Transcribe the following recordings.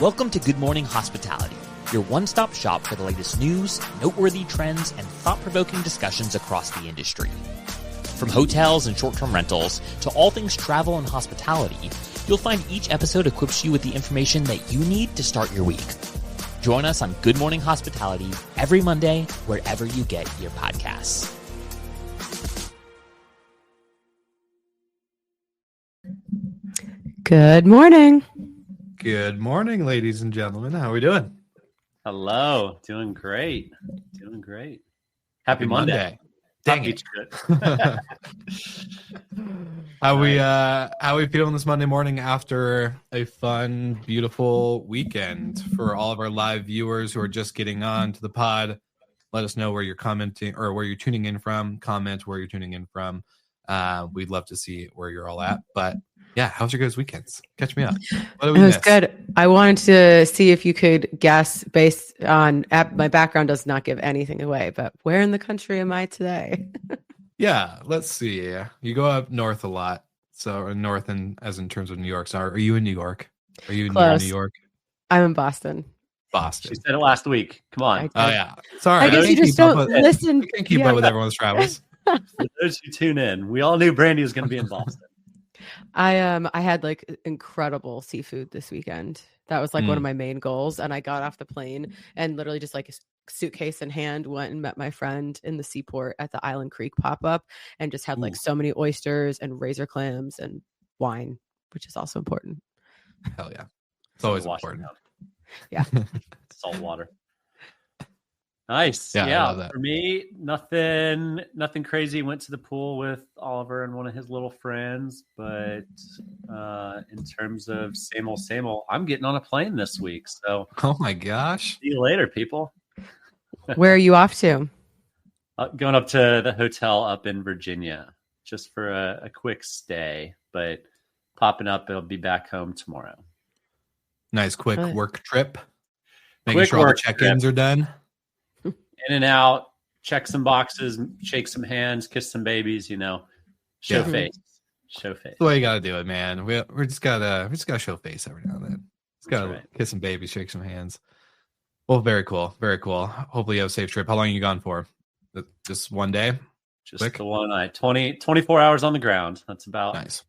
Welcome to Good Morning Hospitality, your one-stop shop for the latest news, noteworthy trends, and thought-provoking discussions across the industry. From hotels and short-term rentals to all things travel and hospitality, you'll find each episode equips you with the information that you need to start your week. Join us on Good Morning Hospitality every Monday, wherever you get your podcasts. Good morning. Good morning, ladies and gentlemen. How are we doing? Hello. Doing great. Happy Monday. Dang it. How we feeling this Monday morning after a fun, beautiful weekend? For all of our live viewers who are just getting on to the pod, let us know where you're commenting or where you're tuning in from. Comment where you're tuning in from. We'd love to see where you're all at. But yeah, how's your guys' weekends? Catch me up. What do we miss? It was good. I wanted to see if you could guess based on my background does not give anything away, but where in the country am I today? Yeah, let's see. You go up north a lot. So north as in terms of New York. So are you in New York? Are you near New York? I'm in Boston. She said it last week. Come on. Oh yeah. Sorry. I guess you just don't listen. I can't keep up with everyone's travels. For those who tune in, we all knew Brandy was going to be in Boston. I had like incredible seafood this weekend. That was like one of my main goals. And I got off the plane and literally just like a suitcase in hand went and met my friend in the seaport at the Island Creek pop-up and just had like so many oysters and razor clams and wine, which is also important. Hell yeah. It's always important. Yeah. Salt water. Nice. Yeah. For me, nothing crazy. Went to the pool with Oliver and one of his little friends. But in terms of same old, I'm getting on a plane this week. So, oh my gosh! See you later, people. Where are you off to? Going up to the hotel up in Virginia, just for a quick stay. But popping up, I'll be back home tomorrow. Nice, quick work trip. Making sure all the check-ins are done. In and out, check some boxes, shake some hands, kiss some babies, show face. That's the way you gotta do it, man. We just gotta show face every now and then. Just gotta kiss some babies, shake some hands. Well, very cool. Hopefully you have a safe trip. How long are you gone for? Just one day? Just quick? The one night. 24 hours on the ground. That's about nice.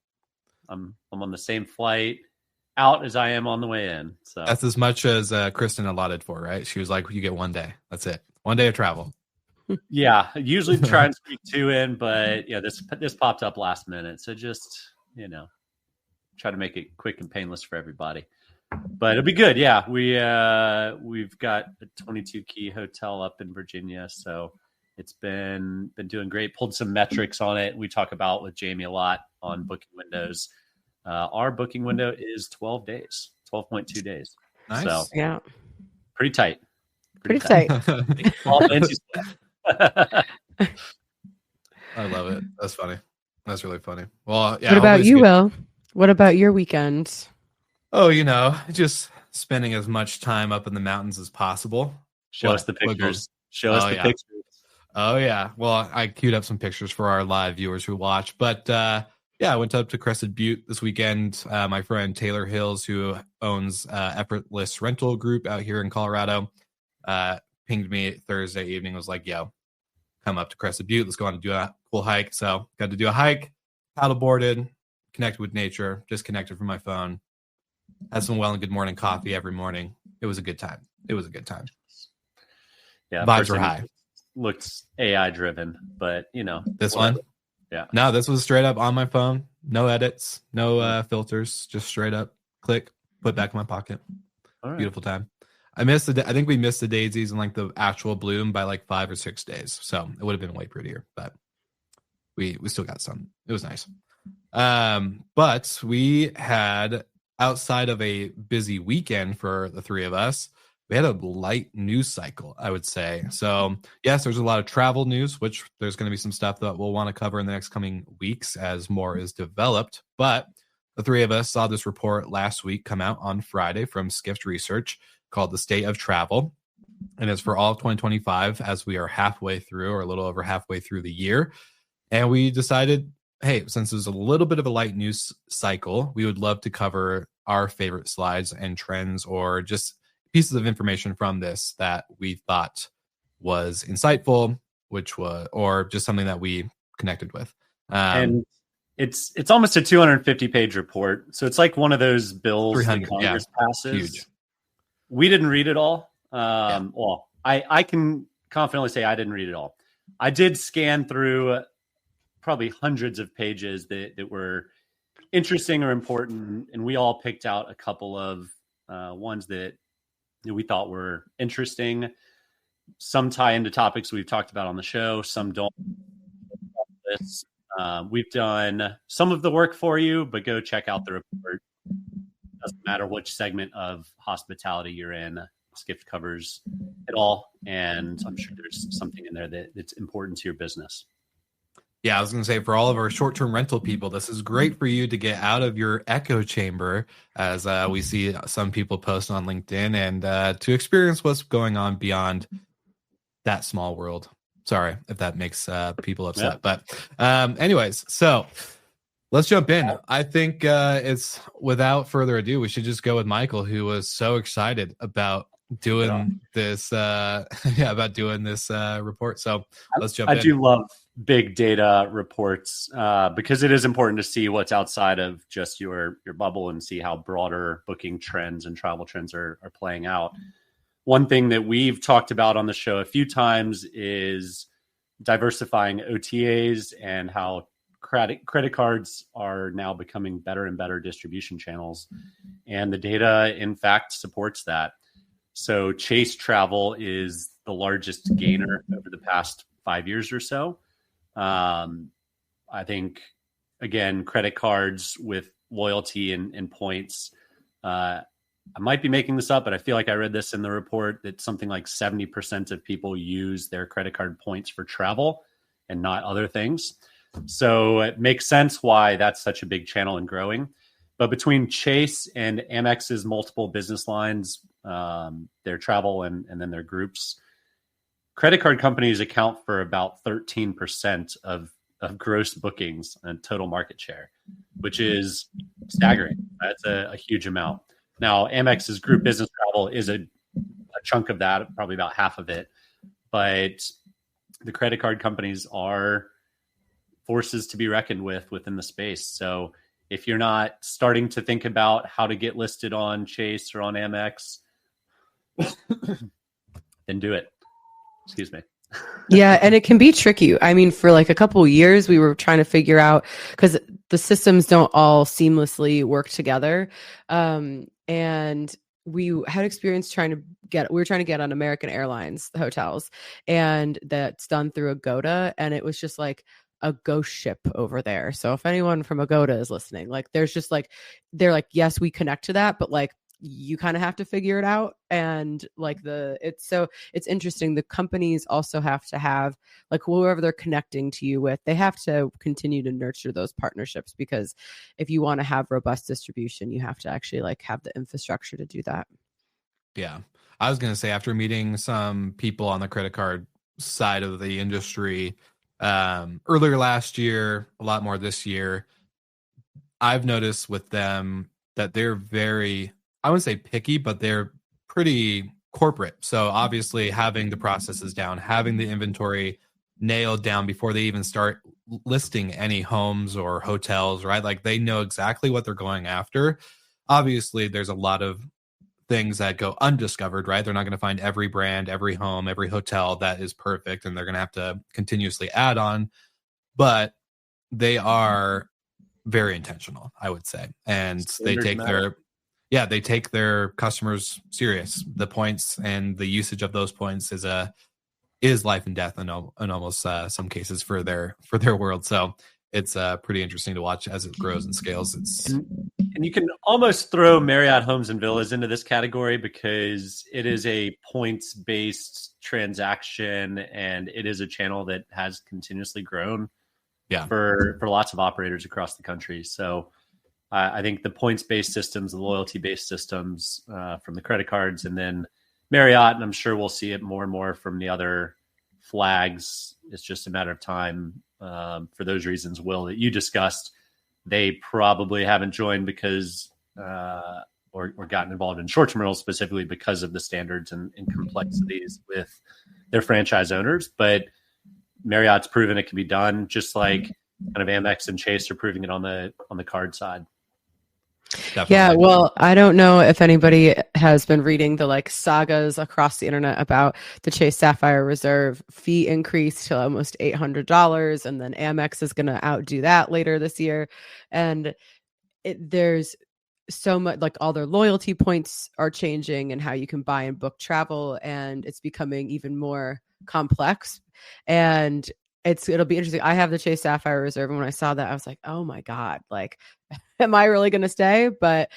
I'm on the same flight out as I am on the way in. So that's as much as Kristen allotted for, right? She was like, you get one day. That's it. One day of travel. Yeah, I usually try and squeak 2 in, but yeah, this popped up last minute. So just, try to make it quick and painless for everybody. But it'll be good. Yeah, we've got a 22 key hotel up in Virginia, so it's been doing great. Pulled some metrics on it. We talk about with Jamie a lot on booking windows. Our booking window is 12 days, 12.2 days. Nice. So yeah, pretty tight. Pretty tight. I love it. That's funny. That's really funny. Well, yeah. What about you, Will? What about your weekend? Oh, just spending as much time up in the mountains as possible. Show us the pictures. Pictures. Oh, yeah. Well, I queued up some pictures for our live viewers who watch. But I went up to Crested Butte this weekend. My friend Taylor Hills, who owns Effortless Rental Group out here in Colorado, pinged me Thursday evening, was like, yo, come up to Crested Butte. Let's go on and do a cool hike. So got to do a hike, paddleboarded, connected with nature, disconnected from my phone, had some well and good morning coffee every morning. It was a good time. Yeah. Vibes were high. Looked AI driven, but this whatever. one? Yeah. No, this was straight up on my phone. No edits, no filters, just straight up click, put back in my pocket. All right. Beautiful time. I think we missed the daisies and like the actual bloom by like 5 or 6 days. So it would have been way prettier, but we still got some. It was nice. But we had, outside of a busy weekend for the three of us, we had a light news cycle, I would say. So yes, there's a lot of travel news, which there's going to be some stuff that we'll want to cover in the next coming weeks as more is developed. But the three of us saw this report last week come out on Friday from Skift Research called The State of Travel. And it's for all of 2025 as we are halfway through or a little over halfway through the year. And we decided hey, since there's a little bit of a light news cycle, we would love to cover our favorite slides and trends, or just pieces of information from this that we thought was insightful, or just something that we connected with. And it's almost a 250-page report. So it's like one of those bills that Congress passes. Huge. We didn't read it all. Well, I can confidently say I didn't read it all. I did scan through probably hundreds of pages that were interesting or important, and we all picked out a couple of ones that we thought were interesting. Some tie into topics we've talked about on the show, some don't. We've done some of the work for you, but go check out the report. Doesn't matter which segment of hospitality you're in. Skift covers it all, and I'm sure there's something in there that's important to your business. Yeah, I was going to say, for all of our short-term rental people, this is great for you to get out of your echo chamber, as we see some people post on LinkedIn, and to experience what's going on beyond that small world. Sorry if that makes people upset. Yeah. But anyways, so let's jump in. I think it's, without further ado, we should just go with Michael, who was so excited about doing this report. So let's jump in. I do love big data reports because it is important to see what's outside of just your bubble and see how broader booking trends and travel trends are playing out. One thing that we've talked about on the show a few times is diversifying OTAs and how credit cards are now becoming better and better distribution channels. And the data, in fact, supports that. So Chase Travel is the largest gainer over the past 5 years or so. I think, again, credit cards with loyalty and points. I might be making this up, but I feel like I read this in the report that something like 70% of people use their credit card points for travel and not other things. So it makes sense why that's such a big channel and growing. But between Chase and Amex's multiple business lines, their travel and then their groups, credit card companies account for about 13% of gross bookings and total market share, which is staggering. That's a huge amount. Now, Amex's group business travel is a chunk of that, probably about half of it. But the credit card companies are forces to be reckoned with within the space. So if you're not starting to think about how to get listed on Chase or on Amex, then do it. Excuse me. Yeah, and it can be tricky. I mean, for like a couple of years, we were trying to figure out, because the systems don't all seamlessly work together. And we had experience we were trying to get on American Airlines hotels, and that's done through Agoda, and it was just like a ghost ship over there. So if anyone from Agoda is listening, like there's just like, they're like, yes, we connect to that, but like you kind of have to figure it out. And like it's interesting. The companies also have to have, like, whoever they're connecting to you with, they have to continue to nurture those partnerships, because if you want to have robust distribution, you have to actually like have the infrastructure to do that. Yeah. I was going to say, after meeting some people on the credit card side of the industry earlier last year, a lot more this year, I've noticed with them that they're very, I wouldn't say picky, but they're pretty corporate. So obviously having the processes down, having the inventory nailed down before they even start listing any homes or hotels, right? Like they know exactly what they're going after. Obviously, there's a lot of things that go undiscovered, right? They're not going to find every brand, every home, every hotel that is perfect, and they're going to have to continuously add on. But they are very intentional, I would say. And they take their customers serious. The points and the usage of those points is life and death in almost some cases for their world. So it's pretty interesting to watch as it grows and scales. And you can almost throw Marriott Homes and Villas into this category, because it is a points-based transaction, and it is a channel that has continuously grown for lots of operators across the country. So I think the points-based systems, the loyalty-based systems from the credit cards, and then Marriott, and I'm sure we'll see it more and more from the other flags. It's just a matter of time for those reasons, Will, that you discussed. They probably haven't joined because or gotten involved in short-term rentals specifically because of the standards and complexities with their franchise owners. But Marriott's proven it can be done, just like kind of Amex and Chase are proving it on the card side. Definitely. Yeah, well, I don't know if anybody has been reading the like sagas across the internet about the Chase Sapphire Reserve fee increase to almost $800, and then Amex is going to outdo that later this year. And there's so much, like all their loyalty points are changing and how you can buy and book travel, and it's becoming even more complex. And it'll be interesting. I have the Chase Sapphire Reserve, and when I saw that, I was like, oh my God, like, am I really going to stay? But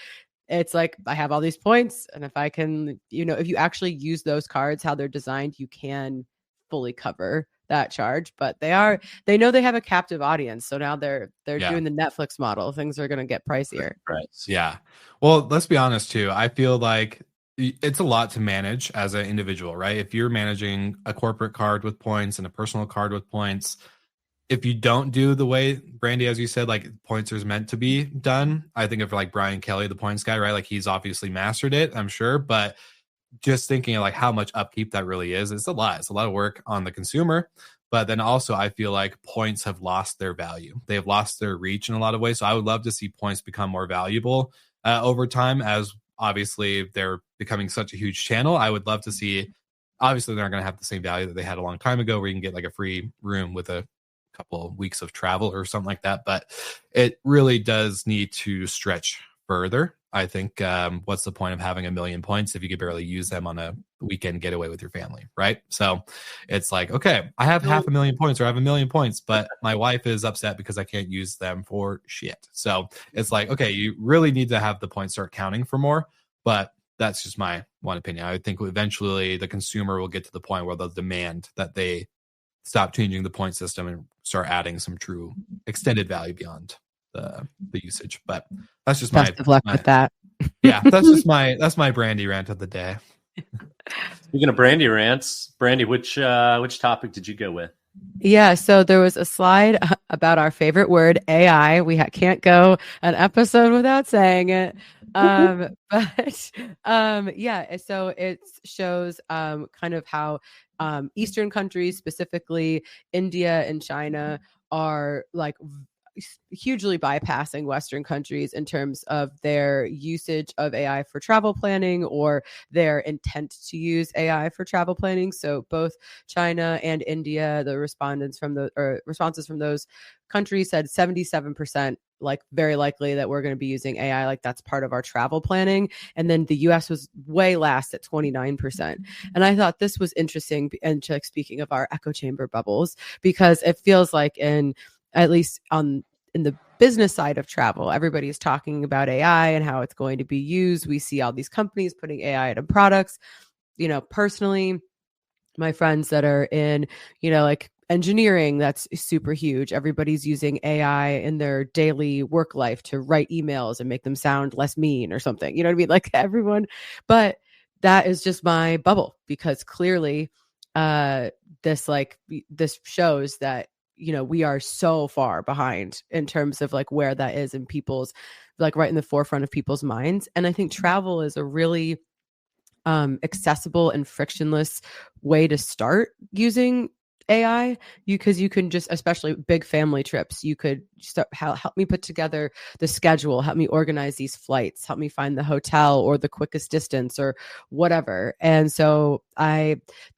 it's like, I have all these points, and if I can, if you actually use those cards, how they're designed, you can fully cover that charge. But they know they have a captive audience. So now they're doing the Netflix model. Things are going to get pricier. Right. Yeah. Well, let's be honest too. I feel like it's a lot to manage as an individual, right? If you're managing a corporate card with points and a personal card with points, if you don't do the way, Brandy, as you said, like points is meant to be done, I think of like Brian Kelly, the points guy, right? Like he's obviously mastered it, I'm sure. But just thinking of like how much upkeep that really is, it's a lot. It's a lot of work on the consumer. But then also I feel like points have lost their value. They have lost their reach in a lot of ways. So I would love to see points become more valuable over time, as obviously they're becoming such a huge channel. I would love to see, obviously they're not going to have the same value that they had a long time ago where you can get like a free room with a couple of weeks of travel or something like that. But it really does need to stretch further. I think what's the point of having 1 million points if you could barely use them on a weekend getaway with your family, right? So it's like, okay, I have 500,000 points or I have 1 million points, but my wife is upset because I can't use them for shit. So it's like, okay, you really need to have the points start counting for more. But that's just my one opinion. I think eventually the consumer will get to the point where they'll demand that they stop changing the point system and start adding some true extended value beyond the usage. But that's just Best of luck with that. Yeah, that's my Brandy rant of the day. Speaking of Brandy rants, Brandy, which topic did you go with? Yeah, so there was a slide about our favorite word, AI. We can't go an episode without saying it. Yeah, so it shows kind of how Eastern countries, specifically India and China, are like hugely bypassing Western countries in terms of their usage of AI for travel planning or their intent to use AI for travel planning. So both China and India, the responses from those countries said 77%, like very likely that we're going to be using AI, like that's part of our travel planning. And then the US was way last at 29%. And I thought this was interesting. And like, speaking of our echo chamber bubbles, because it feels like at least in the business side of travel, everybody's talking about AI and how it's going to be used. We see all these companies putting AI into products. Personally, my friends that are in, like engineering, that's super huge. Everybody's using AI in their daily work life to write emails and make them sound less mean or something. You know what I mean? Like everyone, but that is just my bubble, because clearly this shows that we are so far behind in terms of like where that is in people's, like right in the forefront of people's minds. And I think travel is a really accessible and frictionless way to start using AI, because you can just, especially big family trips, you could help me put together the schedule, help me organize these flights, help me find the hotel or the quickest distance or whatever. And so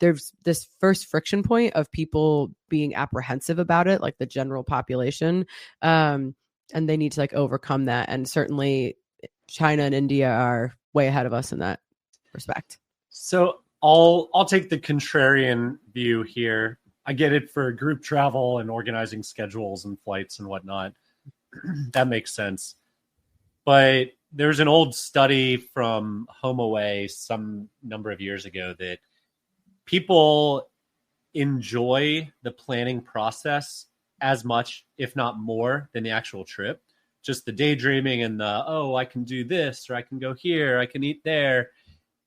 there's this first friction point of people being apprehensive about it, like the general population, and they need to like overcome that. And certainly China and India are way ahead of us in that respect. So I'll take the contrarian view here. I get it for group travel and organizing schedules and flights and whatnot. That makes sense. But there's an old study from HomeAway some number of years ago that people enjoy the planning process as much, if not more, than the actual trip. Just the daydreaming and I can do this, or I can go here, I can eat there.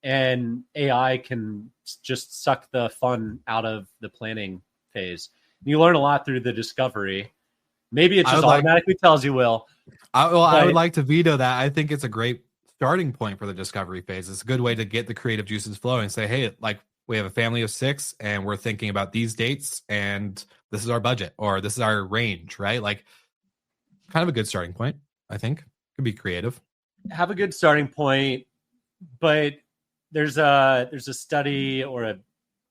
And AI can just suck the fun out of the planning phase. You learn a lot through the discovery. Maybe it just like- automatically tells you, Will. I would like to veto that. I think it's a great starting point for the discovery phase. It's a good way to get the creative juices flowing and say, hey, like we have a family of 6 and we're thinking about these dates and this is our budget or this is our range, right? Like kind of a good starting point, I think. Could be creative. Have a good starting point, but there's a study or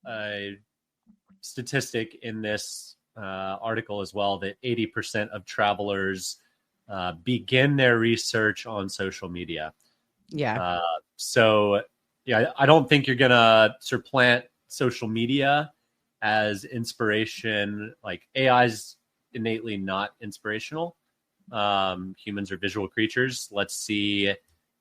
a statistic in this article as well that 80% of travelers begin their research on social media. Yeah. So yeah, I don't think you're gonna supplant social media as inspiration. Like AI's innately not inspirational. Humans are visual creatures. Let's see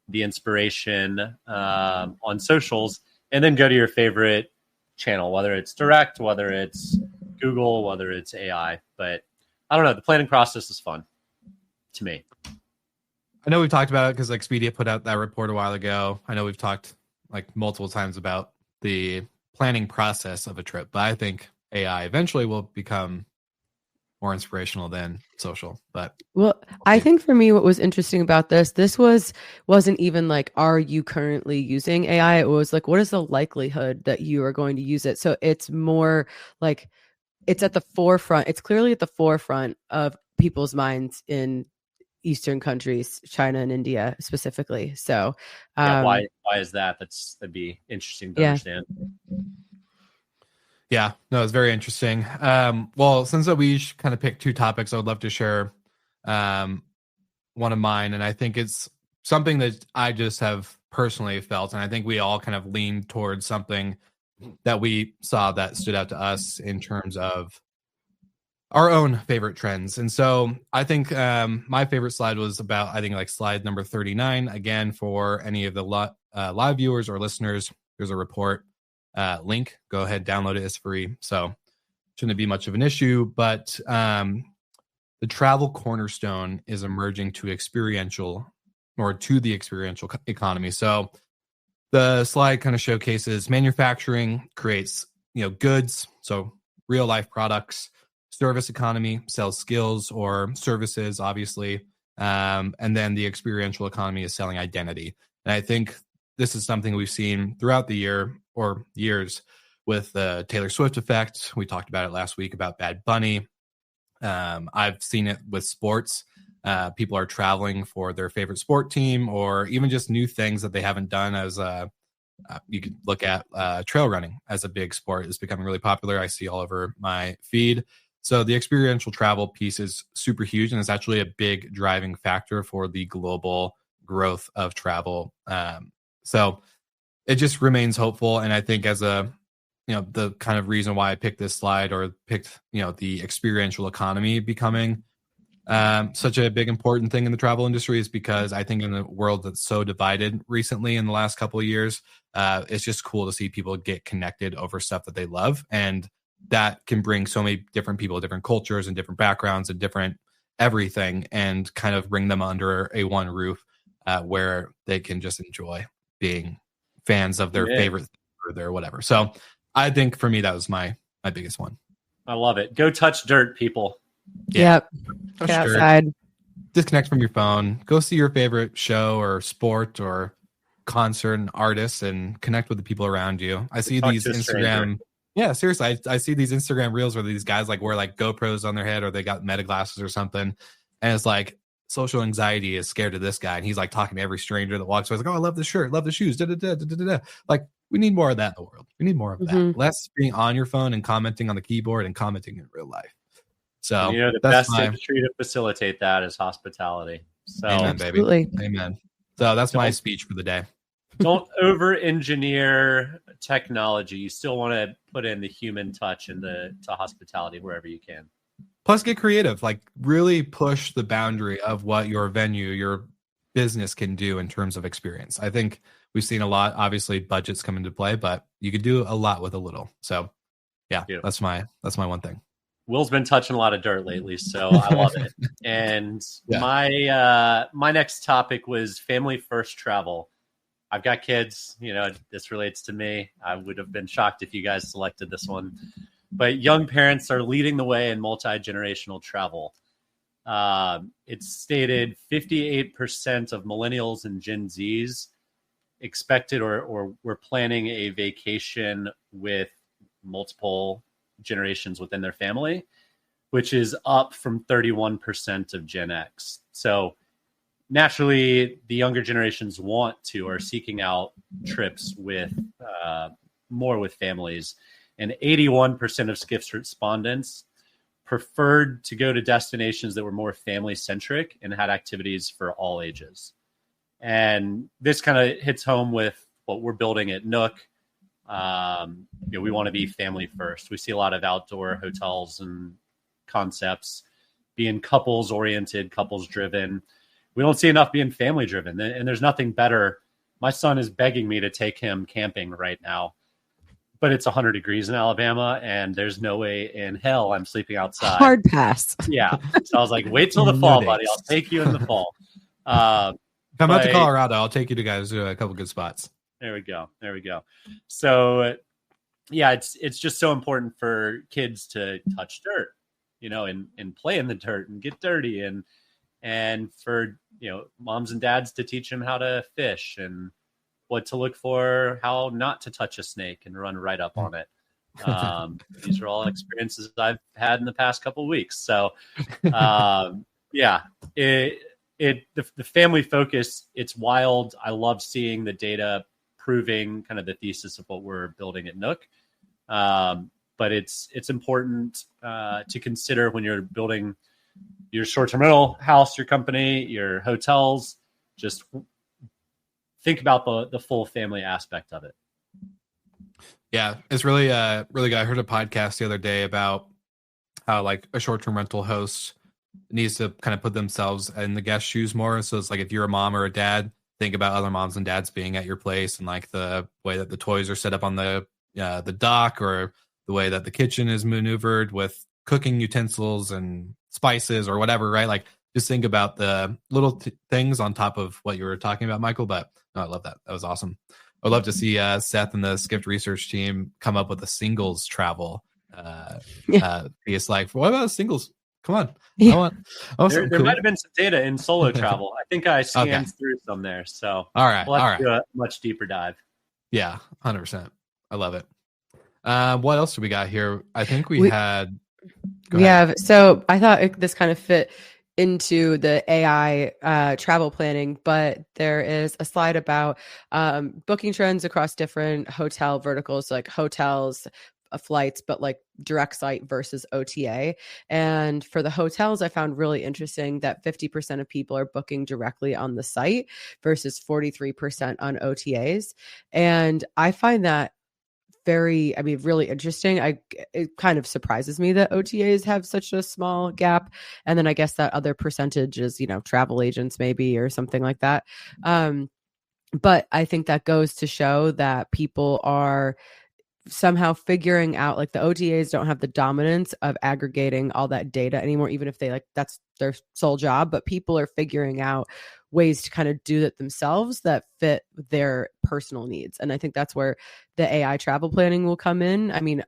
the inspiration on socials, and then go to your favorite channel, whether it's direct, whether it's Google, whether it's AI. But I don't know. The planning process is fun to me. I know we've talked about it because Expedia put out that report a while ago. I know we've talked like multiple times about the planning process of a trip, but I think AI eventually will become more inspirational than social. But well, I think for me, what was interesting about this wasn't even like, are you currently using AI? It was like, what is the likelihood that you are going to use it? So it's more like it's at the forefront. It's clearly at the forefront of people's minds in Eastern countries, China and India specifically. So why is that? That'd be interesting to understand. Yeah, no, it's very interesting. Well, since we each kind of picked 2 topics, I would love to share one of mine. And I think it's something that I just have personally felt. And I think we all kind of leaned towards something that we saw that stood out to us in terms of our own favorite trends. And so I think my favorite slide was about, I think like slide number 39. Again, for any of the live viewers or listeners, there's a report link. Go ahead, download it. It's free. So shouldn't be much of an issue. But the travel cornerstone is emerging to the experiential economy. So the slide kind of showcases manufacturing creates, goods. So real life products. Service economy sells skills or services, obviously. And then the experiential economy is selling identity. And I think this is something we've seen throughout the year or years with the Taylor Swift effect. We talked about it last week about Bad Bunny. I've seen it with sports. People are traveling for their favorite sport team or even just new things that they haven't done. As you could look at trail running as a big sport. It's becoming really popular. I see all over my feed. So the experiential travel piece is super huge, and it's actually a big driving factor for the global growth of travel. So it just remains hopeful. And I think as the kind of reason why I picked this slide or picked, the experiential economy becoming such a big important thing in the travel industry is because I think in a world that's so divided recently in the last couple of years, it's just cool to see people get connected over stuff that they love. And that can bring so many different people, different cultures and different backgrounds and different everything and kind of bring them under a one roof where they can just enjoy being fans of their favorite or their whatever. So I think for me, that was my biggest one. I love it. Go touch dirt, people. Yep. Get outside. Disconnect from your phone. Go see your favorite show or sport or concert and artists and connect with the people around you. I see these Instagram. Yeah, seriously. I see these Instagram reels where these guys like wear like GoPros on their head or they got meta glasses or something. And it's like social anxiety is scared of this guy. And he's like talking to every stranger that walks by. He's like, oh, I love this shirt. Love the shoes. Like we need more of that in the world. We need more of that. Less being on your phone and commenting on the keyboard and commenting in real life. So the best industry to facilitate that is hospitality. So amen, baby. Absolutely. Amen. So that's my speech for the day. Don't over-engineer technology. You still want to put in the human touch to hospitality wherever you can. Plus, get creative. Like, really push the boundary of what your venue, your business can do in terms of experience. I think we've seen a lot. Obviously, budgets come into play, but you could do a lot with a little. So, yeah, that's my one thing. Will's been touching a lot of dirt lately, so I love it. And my next topic was family first travel. I've got kids, this relates to me. I would have been shocked if you guys selected this one. but young parents are leading the way in multi-generational travel. It's stated 58% of millennials and Gen Zs expected or were planning a vacation with multiple generations within their family, which is up from 31% of Gen X. So naturally, the younger generations want to or seeking out trips with more with families. And 81% of Skift's respondents preferred to go to destinations that were more family-centric and had activities for all ages. And this kind of hits home with what we're building at Nook. We want to be family first. We see a lot of outdoor hotels and concepts being couples oriented, couples driven. We don't see enough being family driven. And there's nothing better. My son is begging me to take him camping right now, but it's 100 degrees in Alabama and there's no way in hell I'm sleeping outside. Hard pass. Yeah. So I was like, wait till the fall, buddy. I'll take you in the fall. Come out to Colorado. I'll take you to guys to a couple good spots. There we go. So yeah, it's just so important for kids to touch dirt, and play in the dirt and get dirty, and for moms and dads to teach them how to fish and what to look for, how not to touch a snake and run right up on it. These are all experiences I've had in the past couple of weeks. So yeah, the family focus, it's wild. I love seeing the data proving kind of the thesis of what we're building at Nook. But it's important to consider when you're building your short-term rental house, your company, your hotels. Just think about the full family aspect of it. Yeah, it's really good. I heard a podcast the other day about how like a short-term rental host needs to kind of put themselves in the guest shoes more. So it's like if you're a mom or a dad, think about other moms and dads being at your place and like the way that the toys are set up on the dock, or the way that the kitchen is maneuvered with cooking utensils and spices or whatever, right? Like just think about the little things on top of what you were talking about, Michael. But no, I love that. That was awesome. I'd love to see Seth and the Skift research team come up with a singles travel. It's like, what about singles? Come on. Yeah. There might have been some data in solo travel. I think I scanned through some there. So all right. We'll have to do a much deeper dive. Yeah, 100%. I love it. What else do we got here? I think we had. Yeah. So I thought this kind of fit into the AI travel planning, but there is a slide about booking trends across different hotel verticals, like hotels, flights, but like direct site versus OTA. And for the hotels, I found really interesting that 50% of people are booking directly on the site versus 43% on OTAs. And I find that really interesting. It kind of surprises me that OTAs have such a small gap. And then I guess that other percentage is, travel agents maybe, or something like that. But I think that goes to show that people are somehow figuring out, like, the OTAs don't have the dominance of aggregating all that data anymore, even if they that's their sole job, but people are figuring out ways to kind of do that themselves that fit their personal needs. And I think that's where the AI travel planning will come in. I mean,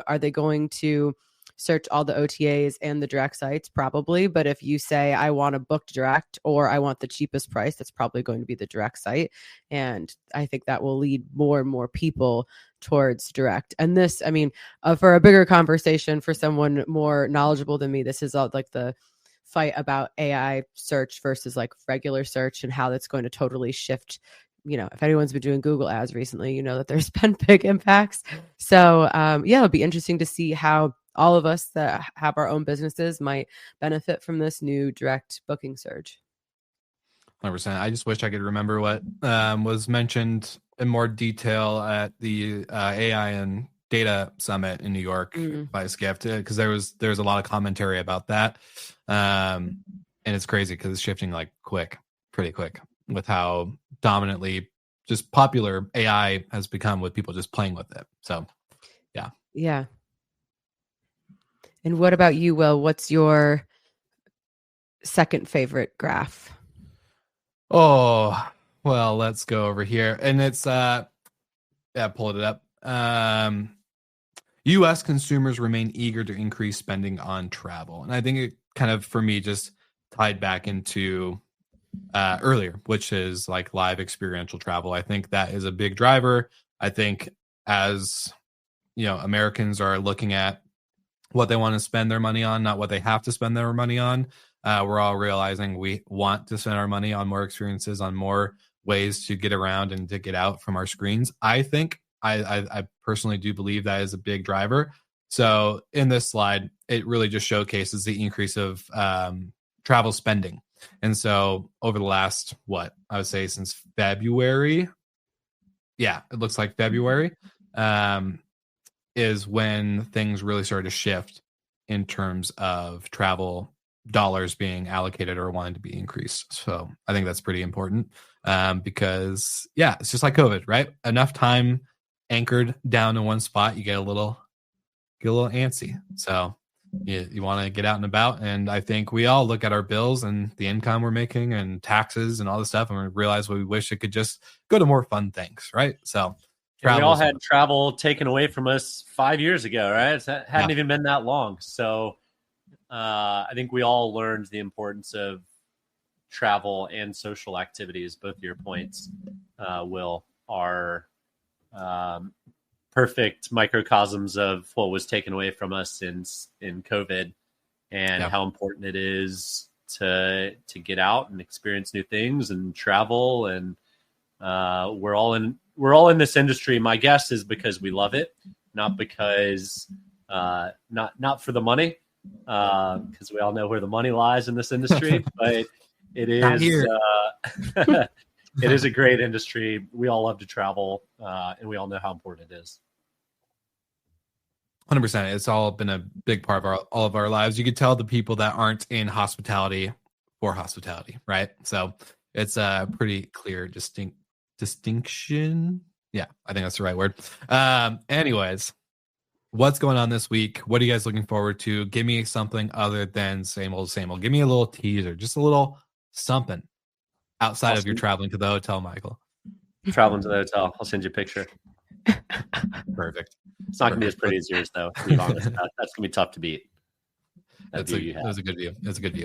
are they going to search all the OTAs and the direct sites? Probably. But if you say, I want to book direct, or I want the cheapest price, that's probably going to be the direct site. And I think that will lead more and more people towards direct. And this, for a bigger conversation, for someone more knowledgeable than me, this is all like the fight about AI search versus like regular search, and how that's going to totally shift. If anyone's been doing Google ads recently, that there's been big impacts. So it'll be interesting to see how all of us that have our own businesses might benefit from this new direct booking surge. 100%. I just wish I could remember what was mentioned in more detail at the AI and Data Summit in New York by Skift, because there was a lot of commentary about that, and it's crazy because it's shifting like pretty quick, with how dominantly just popular AI has become, with people just playing with it. So, yeah. And what about you, Will? What's your second favorite graph? Oh, well, let's go over here. And it's pulled it up. U.S. consumers remain eager to increase spending on travel. And I think it kind of, for me, just tied back into earlier, which is like live experiential travel. I think that is a big driver. I think as, Americans are looking at what they want to spend their money on, not what they have to spend their money on, we're all realizing we want to spend our money on more experiences, on more ways to get around and to get out from our screens. I think I personally do believe that is a big driver. So in this slide, it really just showcases the increase of travel spending. And so over the last, I would say since February, it looks like February is when things really started to shift in terms of travel dollars being allocated or wanting to be increased. So I think that's pretty important because it's just like COVID, right? Enough time anchored down in one spot, you get a little antsy. So you want to get out and about. And I think we all look at our bills and the income we're making and taxes and all this stuff, and we realize we wish it could just go to more fun things, right? So we all had travel taken away from us 5 years ago, right? It hadn't even been that long. So I think we all learned the importance of travel and social activities. Both of your points, Will, are perfect microcosms of what was taken away from us in COVID, and how important it is to get out and experience new things and travel. And we're all in this industry. My guess is because we love it, not because not for the money, because we all know where the money lies in this industry. But it is it is a great industry. We all love to travel, and we all know how important it is. 100%. It's all been a big part of all of our lives. You could tell the people that aren't in hospitality for hospitality, right? So it's a pretty clear distinction. Yeah, I think that's the right word. Anyways, what's going on this week? What are you guys looking forward to? Give me something other than same old, same old. Give me a little teaser, just a little something outside of your traveling to the hotel, Michael. Traveling to the hotel. I'll send you a picture. Perfect. It's not going to be as pretty as yours, though. To be honest, that's going to be tough to beat. That's a good view. That's a good view.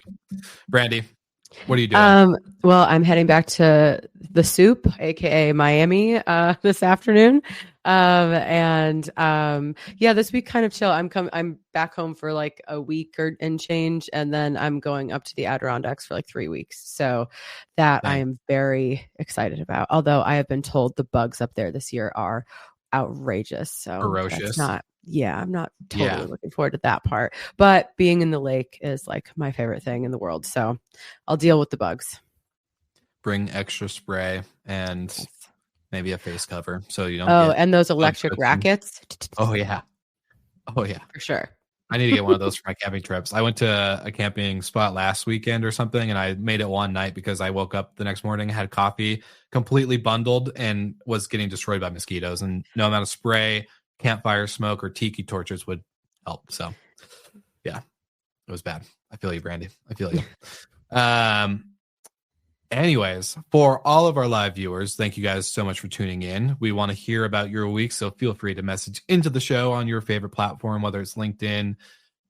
Brandy, what are you doing? Well, I'm heading back to the Soup, aka Miami, this afternoon. This week kind of chill. I'm back home for like a week and change, and then I'm going up to the Adirondacks for like 3 weeks. So that I am very excited about. Although I have been told the bugs up there this year are outrageous. So ferocious. I'm not totally looking forward to that part. But being in the lake is like my favorite thing in the world. So I'll deal with the bugs. Bring extra spray and maybe a face cover so you don't. And those electric rackets. Oh yeah, for sure. I need to get one of those for my camping trips. I went to a camping spot last weekend or something, and I made it one night because I woke up the next morning, had coffee, completely bundled, and was getting destroyed by mosquitoes. And no amount of spray, campfire smoke, or tiki torches would help. So, yeah, it was bad. I feel you, Brandy. I feel you. Anyways, for all of our live viewers, thank you guys so much for tuning in. We want to hear about your week, so feel free to message into the show on your favorite platform, whether it's LinkedIn,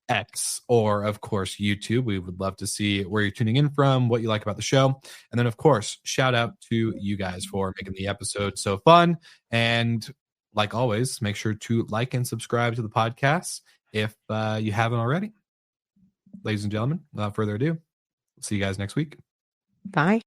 X, or, of course, YouTube. We would love to see where you're tuning in from, what you like about the show. And then, of course, shout out to you guys for making the episode so fun. And like always, make sure to like and subscribe to the podcast if you haven't already. Ladies and gentlemen, without further ado, see you guys next week. Bye.